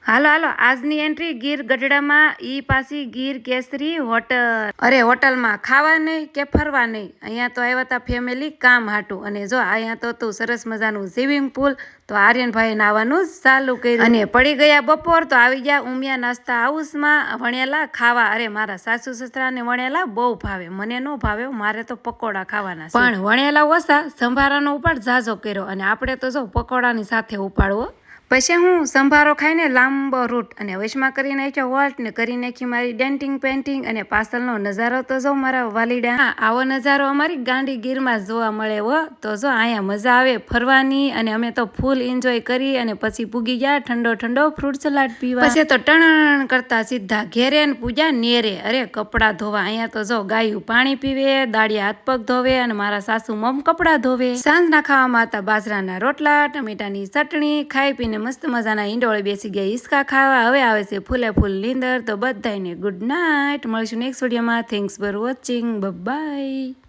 હાલો હાલો આજની એન્ટ્રી ગીર ગઢડામાં ઈ પાછી ગીર કેસરી હોટલ। અરે હોટલમાં ખાવા નહીં કે ફરવા નહીં, અહીંયા તો આવ્યા હતા ફેમિલી કામ હાટું। અને જો અહીંયા તો તું સરસ મજાનું સ્વિમિંગ પુલ, તો આર્યનભાઈ નાવાનું ચાલુ કર્યું અને પડી ગયા બપોર તો આવી ગયા ઉમિયા નાસ્તા હાઉસમાં વણેલા ખાવા। અરે મારા સાસુ સસરાને વણેલા બહુ ભાવે, મને ન ભાવે, મારે તો પકોડા ખાવાના છે। પણ વણેલા ઓછા, સંભારાનો ઉપાડ ઝાઝો કર્યો અને આપણે તો જો પકોડાની સાથે ઉપાડવો। પછી હું સંભારો ખાઈને લાંબો રૂટ અને વચમાં કરી નાખ્યો વોલ્ટ ને કરી નાખી મારી ડેન્ટિંગ પેન્ટિંગ। અને પાછળનો નજારો તો જો મારા વાલીડા, આવો નજારો અમારી ગાંડી ગીરમાં જોવા મળે હો। તો જો અહીંયા મજા આવે ફરવાની અને અમે તો ફૂલ એન્જોય કરી અને પછી પૂગી ગયા ઠંડો ઠંડો ફ્રૂટ સલાડ પીવા। પછી તો ટણ કરતા સીધા ઘેરે ને પૂજા નેરે। અરે કપડાં ધોવા, અહીંયા તો જો ગાયું પાણી પીવે, દાડિયા હાથ પગ ધોવે અને મારા સાસુ મમ કપડાં ધોવે। સાંજના ખાવામાં હતા બાજરાના રોટલા, ટમેટાની ચટણી, ખાઈ પીને મસ્ત મજાના ઈંડોળે બેસી ગયા હિસકા ખાવા। હવે આવે છે ફૂલે ફૂલ નીંદર। તો બધાને ગુડ નાઇટ, મળીશું નેક્સ્ટ વિડીયોમાં। Thanks for watching, by.